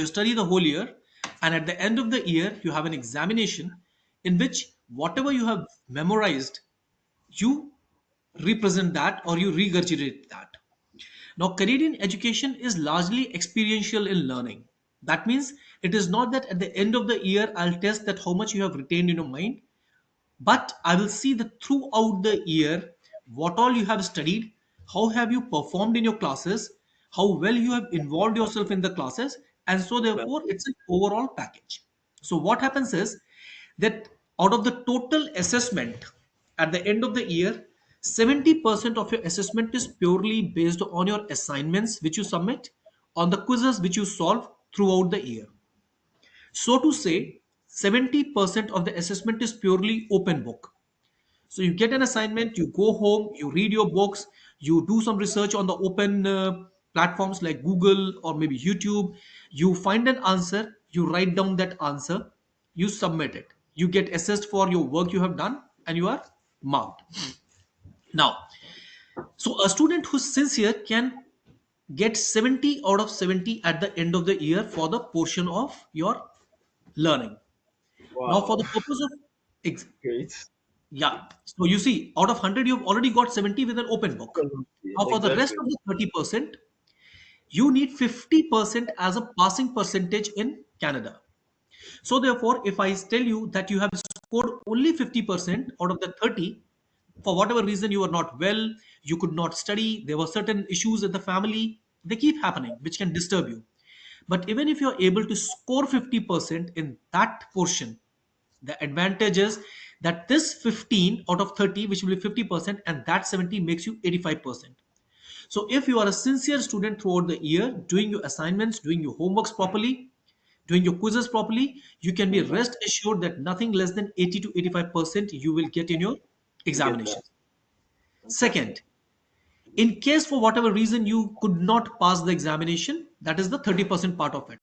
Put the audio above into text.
You study the whole year, and at the end of the year, you have an examination in which whatever you have memorized, you represent that or you regurgitate that. Now, Canadian education is largely experiential in learning. That means it is not that at the end of the year I'll test that how much you have retained in your mind, but I will see that throughout the year what all you have studied, how have you performed in your classes, how well you have involved yourself in the classes, and so therefore Exactly. it's an overall package. So what happens is that out of the total assessment at the end of the year, 70% of your assessment is purely based on your assignments which you submit, on the quizzes which you solve throughout the year. So to say, 70% of the assessment is purely open book. So you get an assignment, you go home, you read your books, you do some research on the open platforms like Google or maybe YouTube. You find an answer, you write down that answer, you submit it. You get assessed for your work you have done, and you are marked. Now, so a student who's sincere can get 70 out of 70 at the end of the year for the portion of your learning. Now, for Wow. the purpose of Great. yeah. So you see, out of 100, you've already got 70 with an open book. Now, for the rest Exactly. of the 30%, you need 50% as a passing percentage in Canada. So, therefore, if I tell you that you have scored only 50% out of the 30, for whatever reason you are not well, you could not study, there were certain issues in the family, they keep happening, which can disturb you. But even if you're able to score 50% in that portion, the advantage is that this 15 out of 30, which will be 50%, and that 70 makes you 85%. So if you are a sincere student throughout the year, doing your assignments, doing your homeworks properly, doing your quizzes properly, you can be rest assured that nothing less than 80 to 85% you will get in your You get that. examinations. Second, Fantastic. in case for whatever reason you could not pass the examination, that is the 30% part of it.